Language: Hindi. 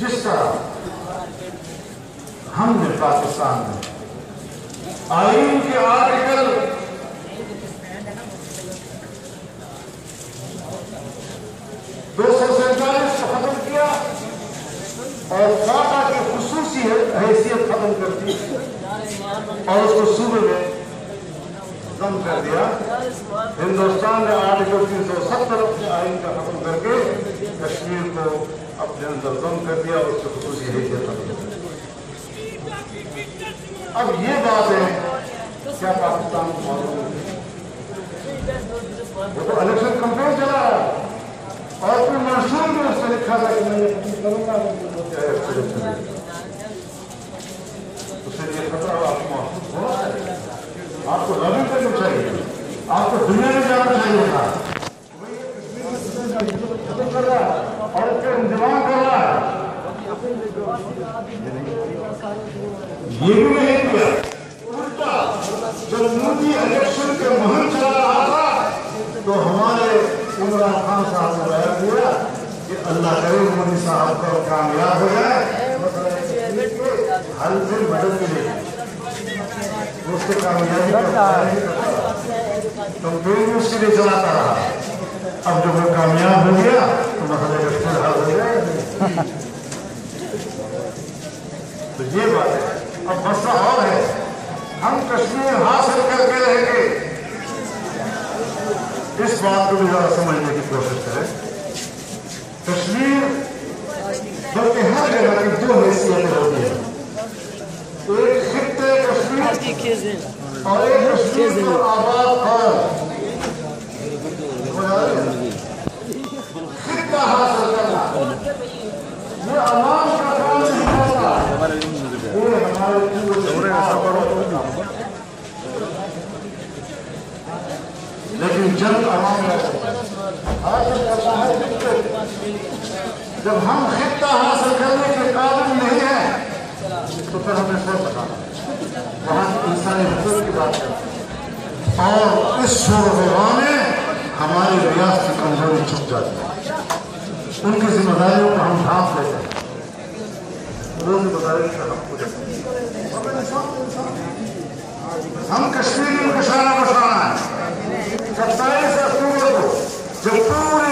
जिस तरह हमने पाकिस्तान में आईन के आर्टिकल 247 को खत्म किया और फाटा की खुसूसी हैसियत खत्म कर दी और उसको सूबे में दम कर दिया। हिंदुस्तान ने आर्टिकल 370 के आईन का खत्म करके कश्मीर को अपने अंदर दम कर दिया और उसकी खुसूसी हैसियत खत्म कर दी। अब ये बात है क्या पाकिस्तान को मालूम है? वो तो इलेक्शन कंपेन चला रहा है और फिर मंशूर में उसने लिखा था कि मैं ये करूंगा उससे ये खतरा आपको महसूस होना चाहिए, आपको लॉबिंग करनी चाहिए, आपको दुनिया में जाना चाहिए था खत्म कर रहा है और उसके इंतजाम कर रहा है। ये भी नहीं किया, उल्टा जब मोदी इलेक्शन के मुहिम चला रहा था तो हमारे इमरान खान साहब ने बयान दिया कि अल्लाह करे मोदी साहब का कामयाब हो जाए, हल फिर मदद मिलेगी, उसके कामयाबी कंपेन उसके लिए चलाता रहा। अब जब वो कामयाब हो गया तो मसले का फिर हल हो गया। तो ये बात है। अब मसला और है, हम कश्मीर हासिल करके रहेंगे, इस बात को भी जरा समझने की कोशिश करें। कश्मीर बल्कि हर जगह की दो हैसियतें होती है, एक खित्ते कश्मीर और एक कश्मीर पर आबाद खबर। खित्ता हासिल करना ये अवाम का काम नहीं होता, ये हमारे लेकिन जब अवाम हासिल करना है, जब हम खित्ता हासिल करने के काबिल नहीं है तो फिर हमें सोच सका वहां इंसानी हकूक की बात है। और इस शोर में हमारी रियासत की कमजोरी छुप जाती है, उनकी जिम्मेदारियों को हम ढांप लेते हैं, वो जिम्मेदारी का हम खुद हम कश्मीर में निशाना बसाना है। 27 अक्टूबर को जब पूरे